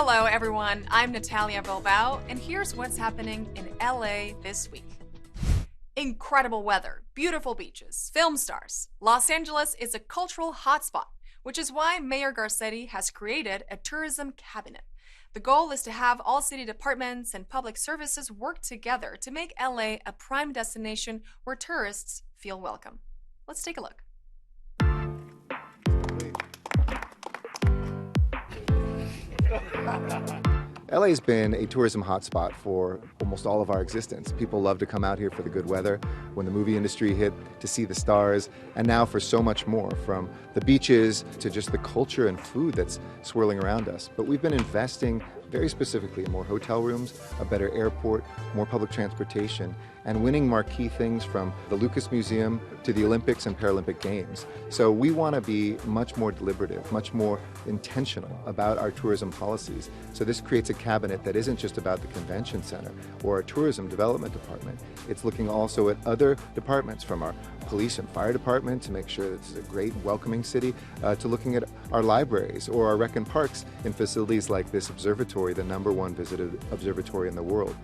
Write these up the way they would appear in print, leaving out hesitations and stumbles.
Hello, everyone. I'm Natalia Bilbao, and here's what's happening in LA this week. Incredible weather, beautiful beaches, film stars. Los Angeles is a cultural hotspot, which is why Mayor Garcetti has created a tourism cabinet. The goal is to have all city departments and public services work together to make LA a prime destination where tourists feel welcome. Let's take a look. LA's been a tourism hotspot for almost all of our existence. People love to come out here for the good weather, when the movie industry hit, to see the stars, and now for so much more, from the beaches to just the culture and food that's swirling around us. But we've been investing very specifically in more hotel rooms, a better airport, more public transportation, and winning marquee things from the Lucas Museum to the Olympics and Paralympic Games. So we want to be much more deliberative, much more intentional about our tourism policies. So this creates a cabinet that isn't just about the convention center or a tourism development department. It's looking also at other departments, from our police and fire department to make sure that this is a great, welcoming city, to looking at our libraries or our rec and parks in facilities like this observatory, the #1 visited observatory in the world.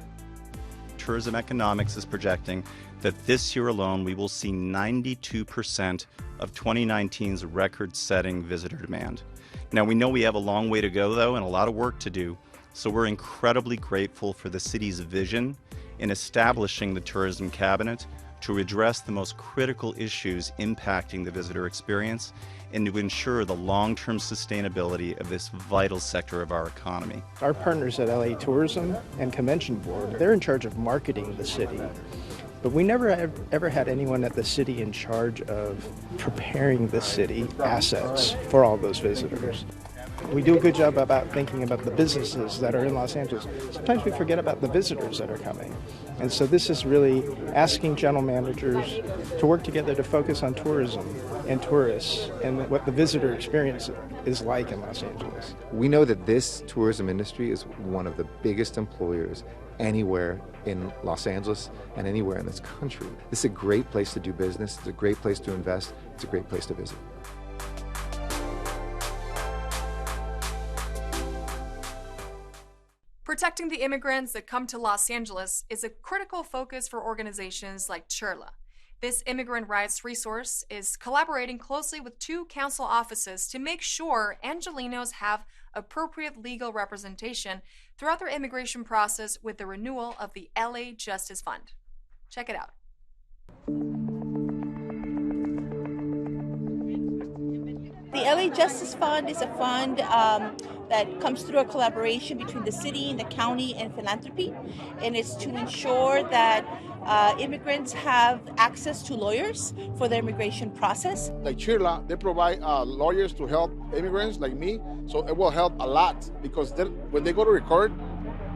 Tourism Economics is projecting that this year alone we will see 92% of 2019's record-setting visitor demand. Now, we know we have a long way to go, though, and a lot of work to do, so we're incredibly grateful for the city's vision in establishing the Tourism Cabinet to address the most critical issues impacting the visitor experience and to ensure the long-term sustainability of this vital sector of our economy. Our partners at LA Tourism and Convention Board, they're in charge of marketing the city. But we never ever had anyone at the city in charge of preparing the city assets for all those visitors. We do a good job about thinking about the businesses that are in Los Angeles. Sometimes we forget about the visitors that are coming. And so this is really asking general managers to work together to focus on tourism and tourists and what the visitor experience is like in Los Angeles. We know that this tourism industry is one of the biggest employers anywhere in Los Angeles and anywhere in this country. This is a great place to do business. It's a great place to invest. It's a great place to visit. Protecting the immigrants that come to Los Angeles is a critical focus for organizations like CHIRLA. This immigrant rights resource is collaborating closely with 2 council offices to make sure Angelenos have appropriate legal representation throughout their immigration process with the renewal of the LA Justice Fund. Check it out. The LA Justice Fund is a fund that comes through a collaboration between the city and the county and philanthropy, and it's to ensure that immigrants have access to lawyers for their immigration process. Like CHIRLA, they provide lawyers to help immigrants like me, so it will help a lot because when they go to record,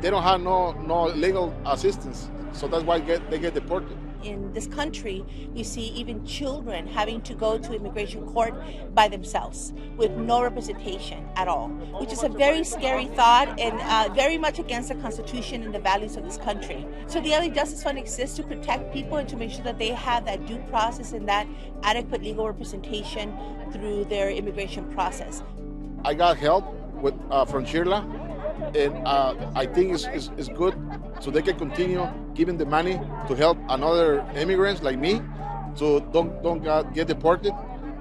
they don't have no legal assistance, so that's why they get deported. In this country, you see even children having to go to immigration court by themselves with no representation at all, which is a very scary thought and very much against the Constitution and the values of this country. So the LA Justice Fund exists to protect people and to make sure that they have that due process and that adequate legal representation through their immigration process. I got help from CHIRLA, and I think it's good so they can continue giving the money to help another immigrants like me, so don't get deported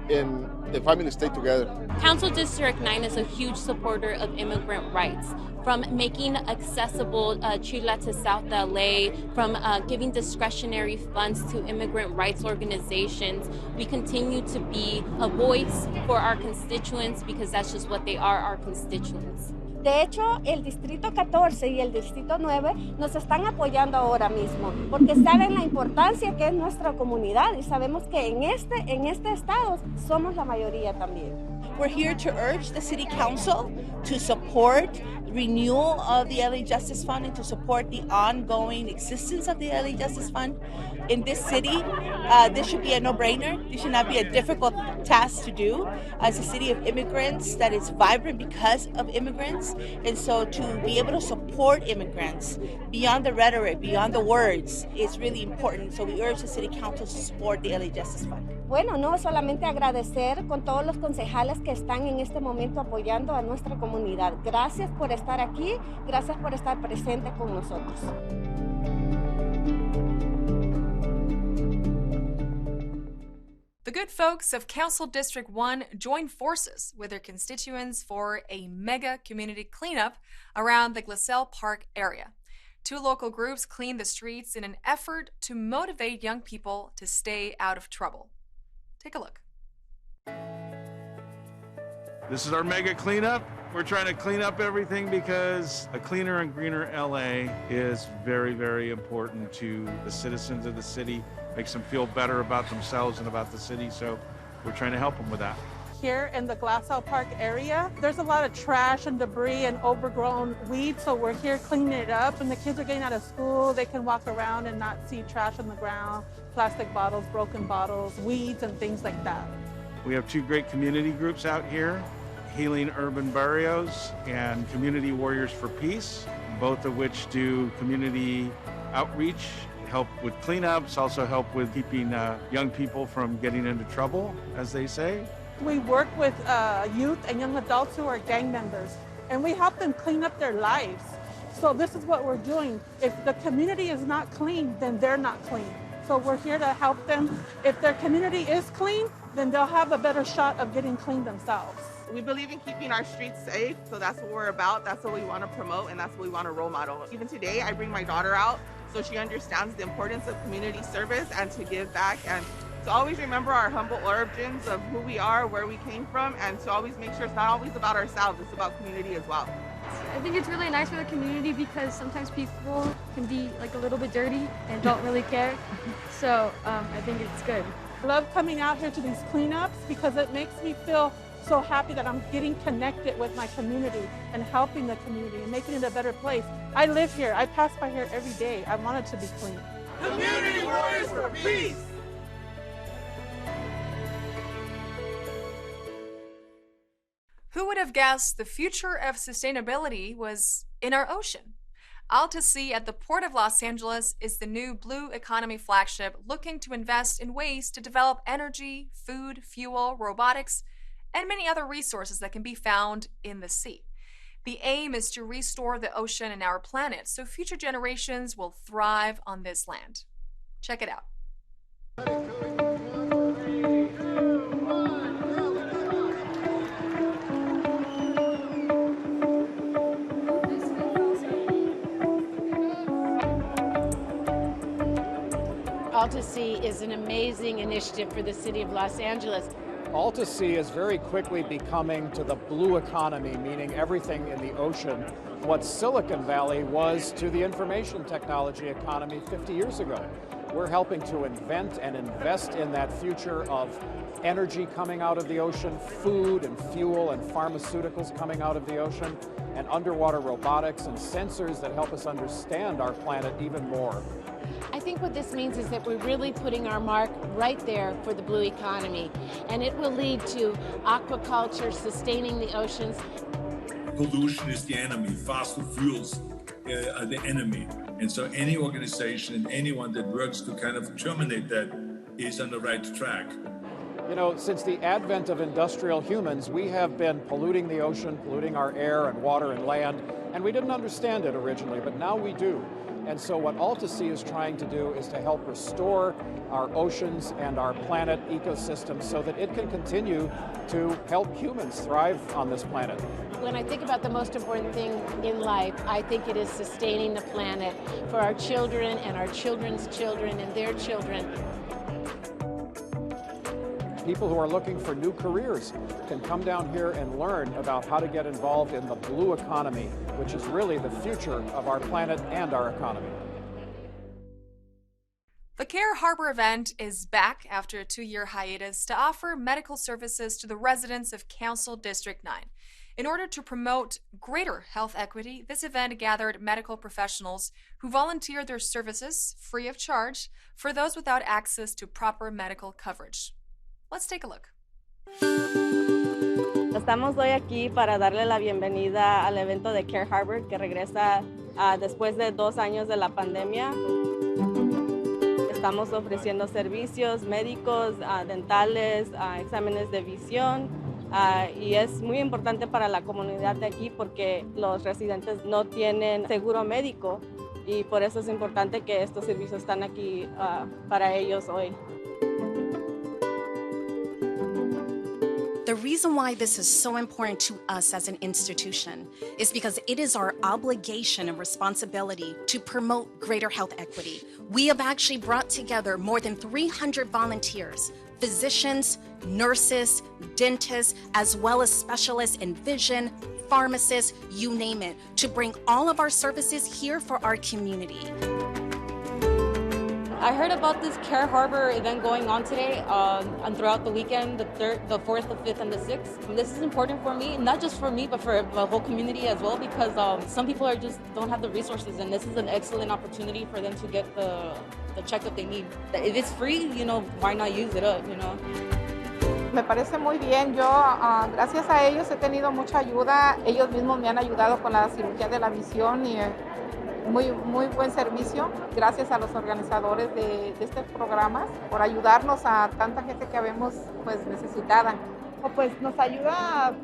and the family stay together. Council District 9 is a huge supporter of immigrant rights, from making accessible CHIRLA to South LA, from giving discretionary funds to immigrant rights organizations. We continue to be a voice for our constituents because that's just what they are, our constituents. De hecho, el Distrito 14 y el Distrito 9 nos están apoyando ahora mismo porque saben la importancia que es nuestra comunidad y sabemos que en este estado somos la mayoría también. We're here to urge the City Council to support the renewal of the LA Justice Fund and to support the ongoing existence of the LA Justice Fund in this city. This should be a no-brainer. This should not be a difficult task to do as a city of immigrants that is vibrant because of immigrants. And so to be able to support support immigrants beyond the rhetoric, beyond the words, is really important. So we urge the City Council to support the LA Justice Fund. Bueno, no solamente agradecer con todos los concejales que están en este momento apoyando a nuestra comunidad. Gracias por estar aquí, gracias por estar presente con nosotros. The good folks of Council District 1 joined forces with their constituents for a mega community cleanup around the Glassell Park area. 2 local groups cleaned the streets in an effort to motivate young people to stay out of trouble. Take a look. This is our mega cleanup. We're trying to clean up everything because a cleaner and greener LA is very, very important to the citizens of the city. Makes them feel better about themselves and about the city, so we're trying to help them with that. Here in the Glassell Park area, there's a lot of trash and debris and overgrown weeds, so we're here cleaning it up. When the kids are getting out of school, they can walk around and not see trash on the ground, plastic bottles, broken bottles, weeds, and things like that. We have 2 great community groups out here, Healing Urban Barrios and Community Warriors for Peace, both of which do community outreach, help with cleanups, also help with keeping young people from getting into trouble, as they say. We work with youth and young adults who are gang members, and we help them clean up their lives. So this is what we're doing. If the community is not clean, then they're not clean. So we're here to help them. If their community is clean, then they'll have a better shot of getting clean themselves. We believe in keeping our streets safe, so that's what we're about. That's what we want to promote, and that's what we want to role model. Even today, I bring my daughter out so she understands the importance of community service and to give back, and to always remember our humble origins of who we are, where we came from, and to always make sure it's not always about ourselves, it's about community as well. I think it's really nice for the community because sometimes people can be like a little bit dirty and don't really care. So I think it's good. I love coming out here to these cleanups because it makes me feel so happy that I'm getting connected with my community and helping the community and making it a better place. I live here. I pass by here every day. I want it to be clean. Community Warriors for Peace! Who would have guessed the future of sustainability was in our ocean? Alta Sea at the Port of Los Angeles is the new blue economy flagship looking to invest in ways to develop energy, food, fuel, robotics, and many other resources that can be found in the sea. The aim is to restore the ocean and our planet so future generations will thrive on this land. Check it out. Alta Sea is an amazing initiative for the city of Los Angeles. Alta Sea is very quickly becoming to the blue economy, meaning everything in the ocean, what Silicon Valley was to the information technology economy 50 years ago. We're helping to invent and invest in that future of energy coming out of the ocean, food and fuel and pharmaceuticals coming out of the ocean, and underwater robotics and sensors that help us understand our planet even more. I think what this means is that we're really putting our mark right there for the blue economy, and it will lead to aquaculture, sustaining the oceans. Pollution is the enemy, fossil fuels are the enemy, and so any organization and anyone that works to kind of terminate that is on the right track. You know, since the advent of industrial humans, we have been polluting the ocean, polluting our air and water and land, and we didn't understand it originally, but now we do. And so what Alta Sea is trying to do is to help restore our oceans and our planet ecosystem so that it can continue to help humans thrive on this planet. When I think about the most important thing in life, I think it is sustaining the planet for our children and our children's children and their children. People who are looking for new careers can come down here and learn about how to get involved in the blue economy, which is really the future of our planet and our economy. The Care Harbor event is back after a 2-year hiatus to offer medical services to the residents of Council District 9. In order to promote greater health equity, this event gathered medical professionals who volunteered their services free of charge for those without access to proper medical coverage. Let's take a look. Estamos hoy aquí para darle la bienvenida al evento de Care Harbor que regresa Después de 2 años de la pandemia, estamos ofreciendo servicios médicos, dentales, exámenes de visión, y es muy importante para la comunidad de aquí porque los residentes no tienen seguro médico y por eso es importante que estos servicios están aquí para ellos hoy. The reason why this is so important to us as an institution is because it is our obligation and responsibility to promote greater health equity. We have actually brought together more than 300 volunteers, physicians, nurses, dentists, as well as specialists in vision, pharmacists, you name it, to bring all of our services here for our community. I heard about this Care Harbor event going on today and throughout the weekend, the 3rd, the 4th, the 5th, and the 6th. This is important for me, not just for me, but for the whole community as well, because some people are just don't have the resources, and this is an excellent opportunity for them to get the checkup they need. If it's free, why not use it up, Me parece muy bien. Yo, gracias a ellos, he tenido mucha ayuda. Ellos mismos me han ayudado con la cirugía de la visión y muy buen servicio. Gracias a los organizadores de estos programas por ayudarnos a tanta gente que vemos pues necesitada. Pues nos ayuda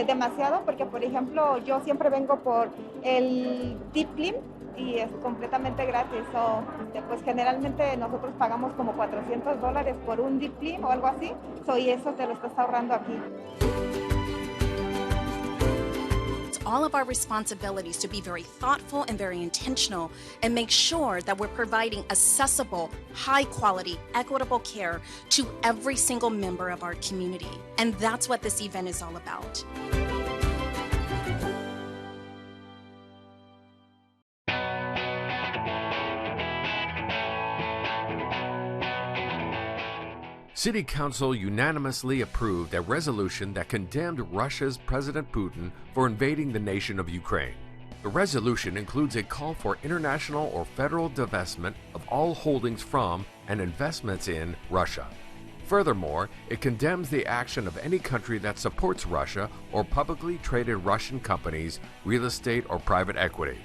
demasiado porque, por ejemplo, yo siempre vengo por el Deep Clean y es completamente gratis. Pues generalmente nosotros pagamos como $400 por un Deep Clean o algo así, y eso te lo estás ahorrando aquí. It's all of our responsibilities to be very thoughtful and very intentional and make sure that we're providing accessible, high-quality, equitable care to every single member of our community. And that's what this event is all about. City Council unanimously approved a resolution that condemned Russia's President Putin for invading the nation of Ukraine. The resolution includes a call for international or federal divestment of all holdings from and investments in Russia. Furthermore, it condemns the action of any country that supports Russia or publicly traded Russian companies, real estate, or private equity.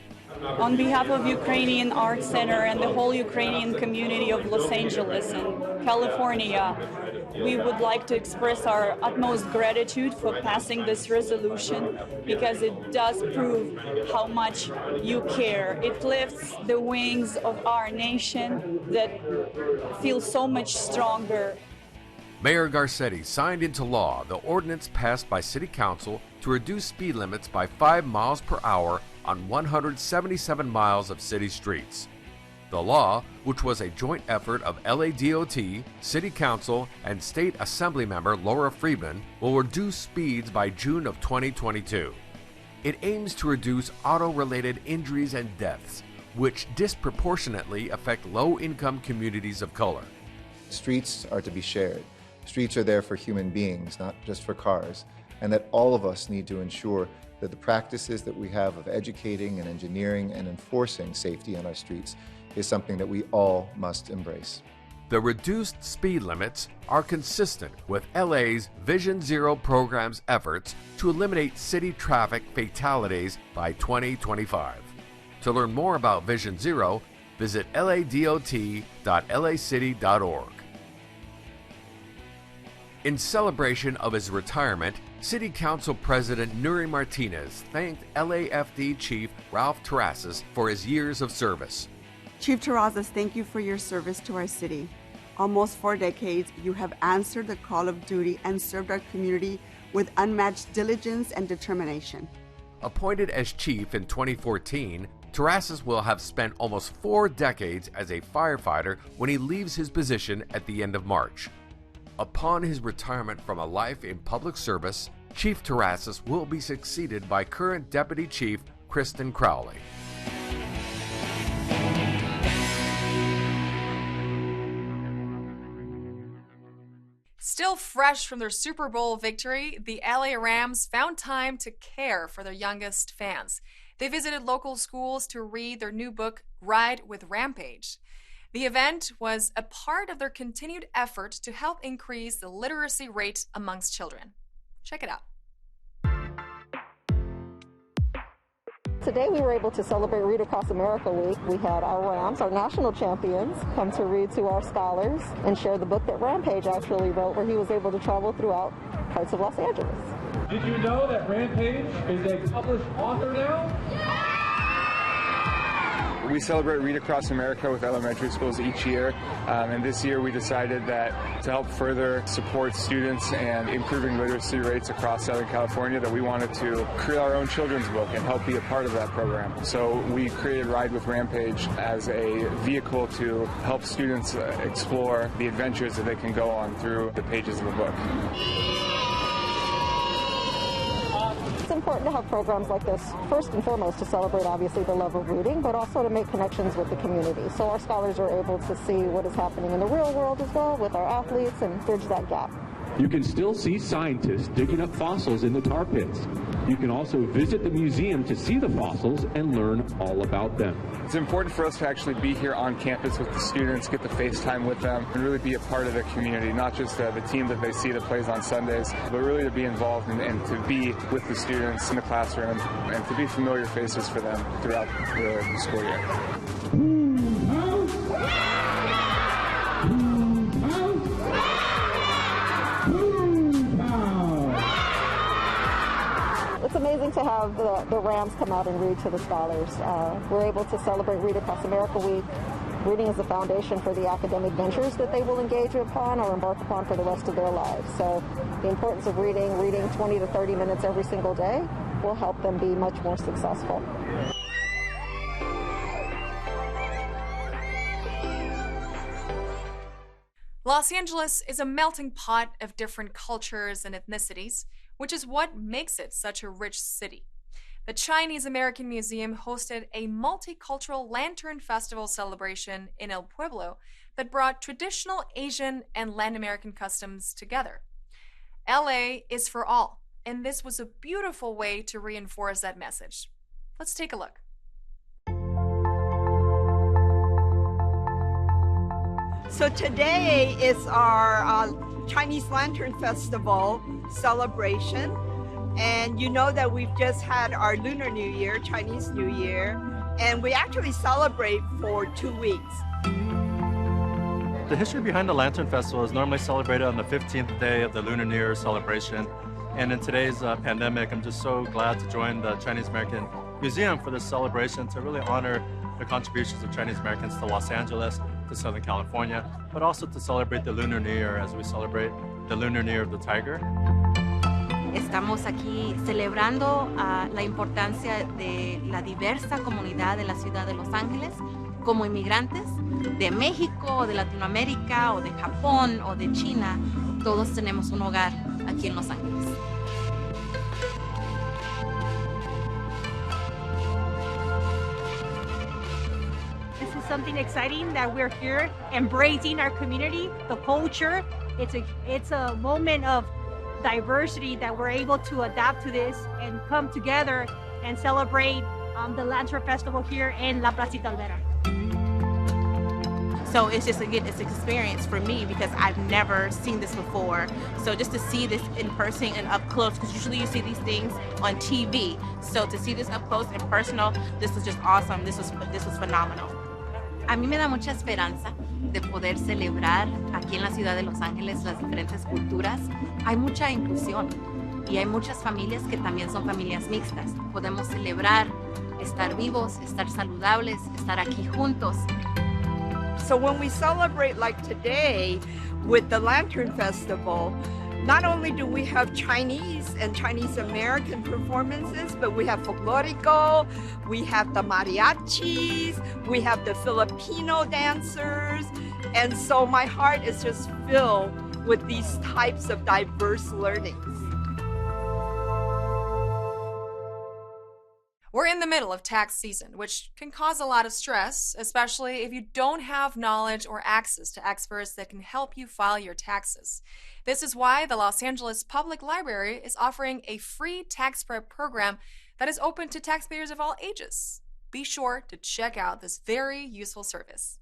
On behalf of Ukrainian Art Center and the whole Ukrainian community of Los Angeles and California, we would like to express our utmost gratitude for passing this resolution because it does prove how much you care. It lifts the wings of our nation that feel so much stronger. Mayor Garcetti signed into law the ordinance passed by City Council to reduce speed limits by 5 miles per hour on 177 miles of city streets. The law, which was a joint effort of LADOT, City Council, and State Assembly member Laura Friedman, will reduce speeds by June of 2022. It aims to reduce auto-related injuries and deaths, which disproportionately affect low-income communities of color. Streets are to be shared. Streets are there for human beings, not just for cars, and that all of us need to ensure that the practices that we have of educating and engineering and enforcing safety on our streets is something that we all must embrace. The reduced speed limits are consistent with LA's Vision Zero program's efforts to eliminate city traffic fatalities by 2025. To learn more about Vision Zero, visit ladot.lacity.org. In celebration of his retirement, City Council President Nuri Martinez thanked LAFD Chief Ralph Terrazas for his years of service. Chief Terrazas, thank you for your service to our city. Almost 4 decades, you have answered the call of duty and served our community with unmatched diligence and determination. Appointed as chief in 2014, Terrazas will have spent almost 4 decades as a firefighter when he leaves his position at the end of March. Upon his retirement from a life in public service, Chief Terrazas will be succeeded by current Deputy Chief Kristen Crowley. Still fresh from their Super Bowl victory, the LA Rams found time to care for their youngest fans. They visited local schools to read their new book, Ride with Rampage. The event was a part of their continued effort to help increase the literacy rate amongst children. Check it out. Today we were able to celebrate Read Across America Week. We had our Rams, our national champions, come to read to our scholars and share the book that Rampage actually wrote, where he was able to travel throughout parts of Los Angeles. Did you know that Rampage is a published author now? We celebrate Read Across America with elementary schools each year, and this year we decided that to help further support students and improving literacy rates across Southern California, that we wanted to create our own children's book and help be a part of that program. So we created Ride with Rampage as a vehicle to help students explore the adventures that they can go on through the pages of the book. It's important to have programs like this, first and foremost, to celebrate, obviously, the love of reading, but also to make connections with the community. So our scholars are able to see what is happening in the real world as well with our athletes and bridge that gap. You can still see scientists digging up fossils in the tar pits. You can also visit the museum to see the fossils and learn all about them. It's important for us to actually be here on campus with the students, get the FaceTime with them, and really be a part of the community, not just the team that they see that plays on Sundays, but really to be involved and to be with the students in the classroom and to be familiar faces for them throughout the school year. It's amazing to have the Rams come out and read to the scholars. We're able to celebrate Read Across America Week. Reading is the foundation for the academic ventures that they will engage upon or embark upon for the rest of their lives. So the importance of reading 20 to 30 minutes every single day will help them be much more successful. Los Angeles is a melting pot of different cultures and ethnicities, which is what makes it such a rich city. The Chinese American Museum hosted a multicultural lantern festival celebration in El Pueblo that brought traditional Asian and Latin American customs together. LA is for all, and this was a beautiful way to reinforce that message. Let's take a look. So today is our Chinese Lantern Festival celebration, and you know that we've just had our Lunar New Year, Chinese New Year, and we actually celebrate for 2 weeks. The history behind the Lantern Festival is normally celebrated on the 15th day of the Lunar New Year celebration, and in today's pandemic, I'm just so glad to join the Chinese American Museum for this celebration to really honor the contributions of Chinese Americans to Los Angeles, to Southern California, but also to celebrate the Lunar New Year as we celebrate the Lunar New Year of the Tiger. Estamos aquí celebrando la importancia de la diversa comunidad de la ciudad de Los Ángeles como inmigrantes de México, de Latinoamérica, o de Japón, o de China. Todos tenemos un hogar aquí en Los Ángeles. This is something exciting that we're here embracing our community, the culture. It's a moment of diversity that we're able to adapt to this and come together and celebrate the Lantern Festival here in La Placita Olvera. So it's just, again, it's an experience for me because I've never seen this before. So just to see this in person and up close, because usually you see these things on TV. So to see this up close and personal, this was just awesome. This was phenomenal. A mí me da mucha esperanza de poder celebrar aquí en la ciudad de Los Ángeles las diferentes culturas. Hay mucha inclusión y hay muchas familias que también son familias mixtas. Podemos celebrar, estar vivos, estar saludables, estar aquí juntos. So when we celebrate like today with the Lantern Festival, not only do we have Chinese and Chinese American performances, but we have folklorico, we have the mariachis, we have the Filipino dancers, and so my heart is just filled with these types of diverse learnings. We're in the middle of tax season, which can cause a lot of stress, especially if you don't have knowledge or access to experts that can help you file your taxes. This is why the Los Angeles Public Library is offering a free tax prep program that is open to taxpayers of all ages. Be sure to check out this very useful service.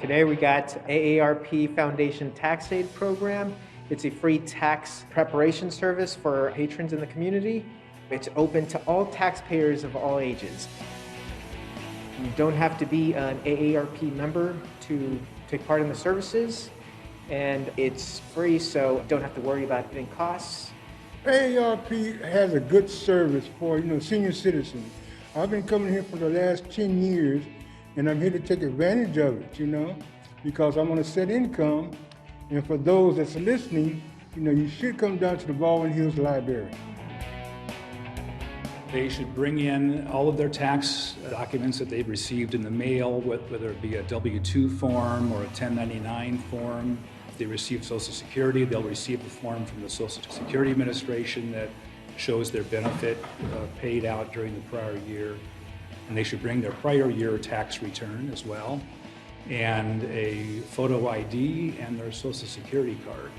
Today we got AARP Foundation Tax Aid Program It's a free tax preparation service for patrons in the community. It's open to all taxpayers of all ages. You don't have to be an AARP member to take part in the services, and it's free, so you don't have to worry about hitting costs. AARP has a good service for, senior citizens. I've been coming here for the last 10 years, and I'm here to take advantage of it, because I'm on a set income. And for those that's listening, you should come down to the Baldwin Hills Library. They should bring in all of their tax documents that they've received in the mail, whether it be a W-2 form or a 1099 form. If they receive Social Security, they'll receive a form from the Social Security Administration that shows their benefit paid out during the prior year. And they should bring their prior year tax return as well, and a photo ID and their Social Security card.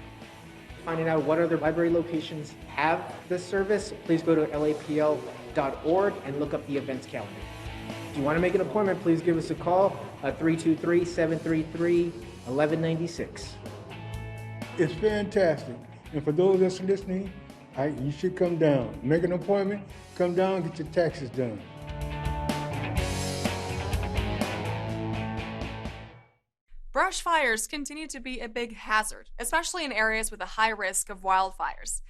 Finding out what other library locations have this service, please go to lapl.org and look up the events calendar. If you want to make an appointment, please give us a call at 323-733-1196. It's fantastic. And for those that's listening, you should come down. Make an appointment, come down, get your taxes done. Brush fires continue to be a big hazard, especially in areas with a high risk of wildfires.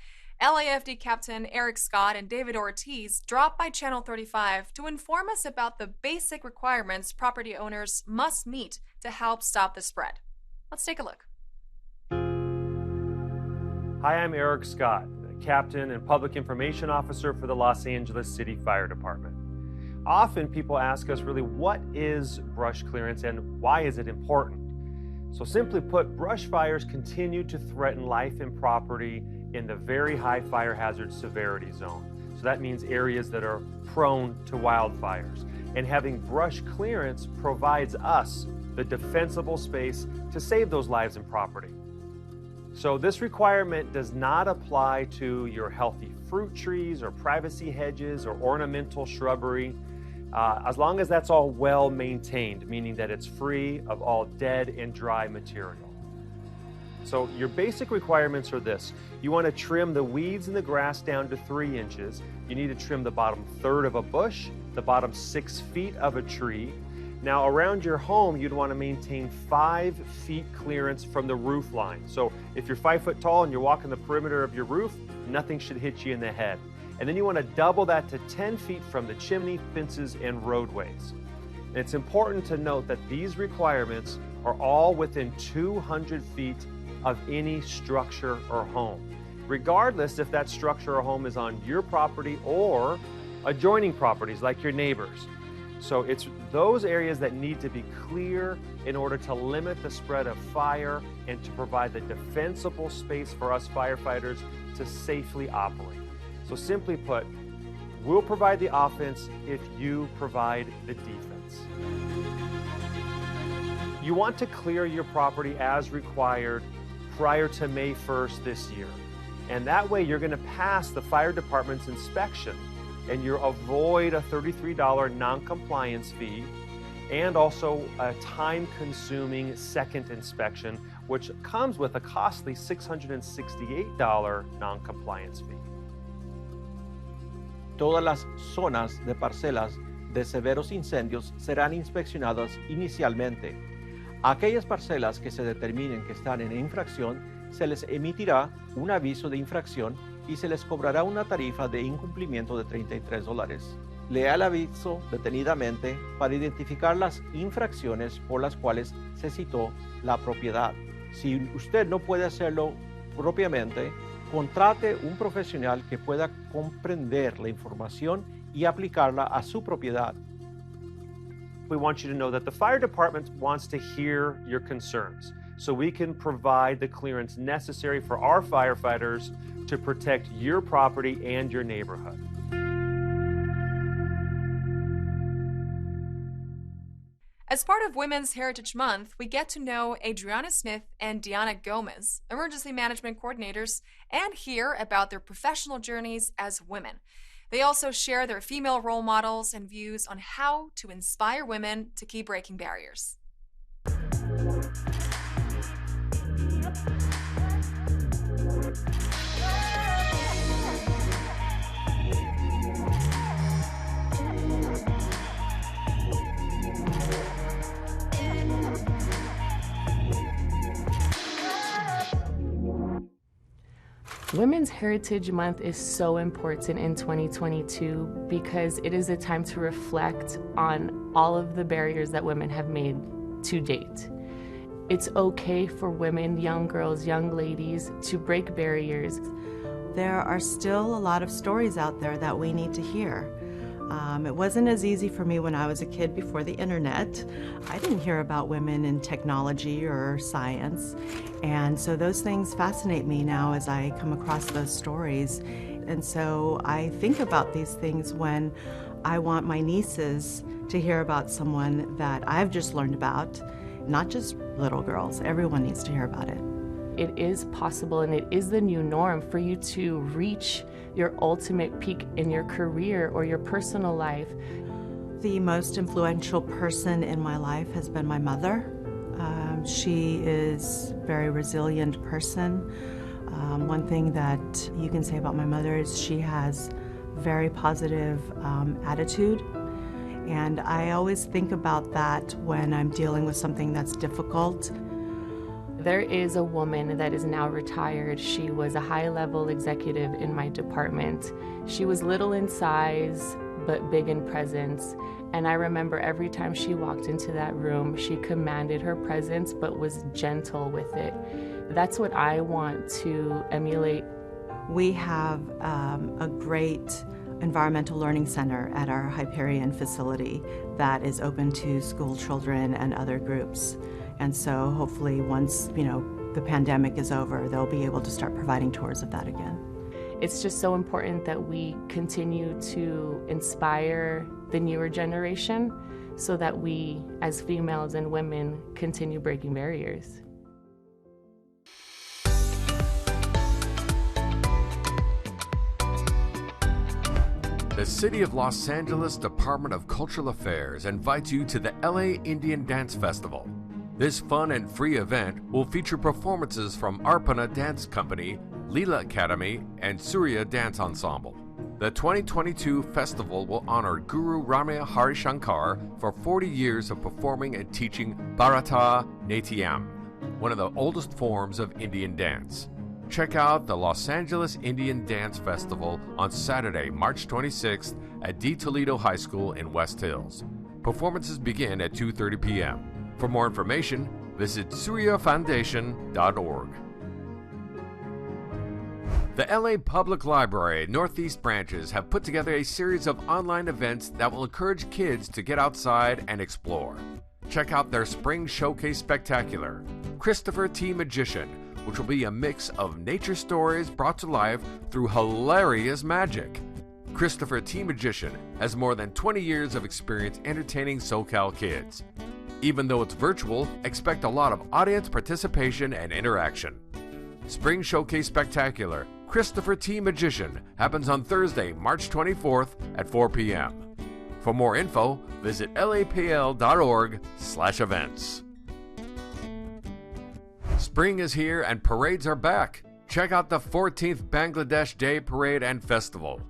LAFD Captain Eric Scott and David Ortiz dropped by Channel 35 to inform us about the basic requirements property owners must meet to help stop the spread. Let's take a look. Hi, I'm Eric Scott, Captain and Public Information Officer for the Los Angeles City Fire Department. Often people ask us really, what is brush clearance and why is it important? So simply put, brush fires continue to threaten life and property in the very high fire hazard severity zone. So that means areas that are prone to wildfires. And having brush clearance provides us the defensible space to save those lives and property. So this requirement does not apply to your healthy fruit trees or privacy hedges or ornamental shrubbery, as long as that's all well maintained, meaning that it's free of all dead and dry material. So your basic requirements are this. You want to trim the weeds and the grass down to 3 inches. You need to trim the bottom third of a bush, the bottom 6 feet of a tree. Now around your home, you'd want to maintain 5 feet clearance from the roof line. So if you're 5 foot tall and you're walking the perimeter of your roof, nothing should hit you in the head. And then you want to double that to 10 feet from the chimney, fences, and roadways. And it's important to note that these requirements are all within 200 feet of any structure or home, regardless if that structure or home is on your property or adjoining properties like your neighbors. So it's those areas that need to be clear in order to limit the spread of fire and to provide the defensible space for us firefighters to safely operate. So simply put, we'll provide the offense if you provide the defense. You want to clear your property as required prior to May 1st this year. And that way you're going to pass the fire department's inspection and you'll avoid a $33 non-compliance fee and also a time-consuming second inspection, which comes with a costly $668 non-compliance fee. Todas las zonas de parcelas de severos incendios serán inspeccionadas inicialmente. A aquellas parcelas que se determinen que están en infracción, se les emitirá un aviso de infracción y se les cobrará una tarifa de incumplimiento de $33. Lea el aviso detenidamente para identificar las infracciones por las cuales se citó la propiedad. Si usted no puede hacerlo propiamente, contrate un profesional que pueda comprender la información y aplicarla a su propiedad. We want you to know that the fire department wants to hear your concerns so we can provide the clearance necessary for our firefighters to protect your property and your neighborhood. As part of Women's Heritage Month, we get to know Adriana Smith and Diana Gomez, emergency management coordinators, and hear about their professional journeys as women. They also share their female role models and views on how to inspire women to keep breaking barriers. Women's Heritage Month is so important in 2022 because it is a time to reflect on all of the barriers that women have made to date. It's okay for women, young girls, young ladies to break barriers. There are still a lot of stories out there that we need to hear. It wasn't as easy for me when I was a kid before the internet. I didn't hear about women in technology or science. And so those things fascinate me now as I come across those stories. And so I think about these things when I want my nieces to hear about someone that I've just learned about, not just little girls. Everyone needs to hear about it. It is possible, and it is the new norm for you to reach your ultimate peak in your career or your personal life. The most influential person in my life has been my mother. She is a very resilient person. One thing that you can say about my mother is she has very positive attitude. And I always think about that when I'm dealing with something that's difficult. There is a woman that is now retired. She was a high-level executive in my department. She was little in size, but big in presence. And I remember every time she walked into that room, she commanded her presence, but was gentle with it. That's what I want to emulate. We have a great environmental learning center at our Hyperion facility that is open to school children and other groups. And so hopefully once, the pandemic is over, they'll be able to start providing tours of that again. It's just so important that we continue to inspire the newer generation so that we, as females and women, continue breaking barriers. The City of Los Angeles Department of Cultural Affairs invites you to the LA Indian Dance Festival. This fun and free event will feature performances from Arpana Dance Company, Leela Academy, and Surya Dance Ensemble. The 2022 festival will honor Guru Ramya Hari Shankar for 40 years of performing and teaching Bharata Natyam, one of the oldest forms of Indian dance. Check out the Los Angeles Indian Dance Festival on Saturday, March 26th at D. Toledo High School in West Hills. Performances begin at 2:30 p.m. For more information, visit suryafoundation.org. The LA Public Library Northeast branches have put together a series of online events that will encourage kids to get outside and explore. Check out their Spring Showcase Spectacular, Christopher T. Magician, which will be a mix of nature stories brought to life through hilarious magic. Christopher T. Magician has more than 20 years of experience entertaining SoCal kids. Even though it's virtual, expect a lot of audience participation and interaction. Spring Showcase Spectacular, Christopher T. Magician, happens on Thursday, March 24th at 4 p.m. For more info, visit lapl.org/events. Spring is here and parades are back. Check out the 14th Bangladesh Day Parade and Festival.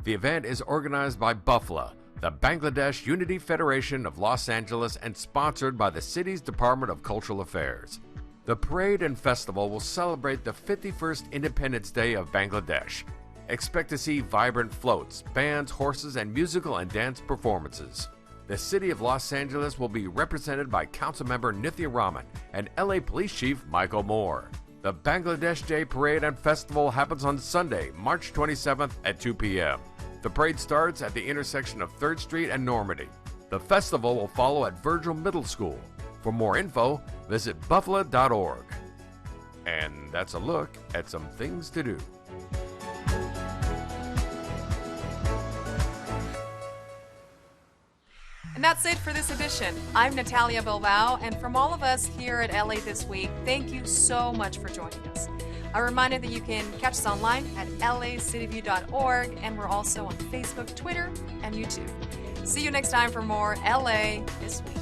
The event is organized by BUFLA, the Bangladesh Unity Federation of Los Angeles, and sponsored by the city's Department of Cultural Affairs. The parade and festival will celebrate the 51st Independence Day of Bangladesh. Expect to see vibrant floats, bands, horses, and musical and dance performances. The City of Los Angeles will be represented by Councilmember Nithya Raman and LA Police Chief Michael Moore. The Bangladesh Day Parade and Festival happens on Sunday, March 27th at 2 p.m. The parade starts at the intersection of 3rd Street and Normandy. The festival will follow at Virgil Middle School. For more info, visit buffalo.org. And that's a look at some things to do. And that's it for this edition. I'm Natalia Bilbao, and from all of us here at LA This Week, thank you so much for joining us. A reminder that you can catch us online at lacityview.org, and we're also on Facebook, Twitter, and YouTube. See you next time for more LA This Week.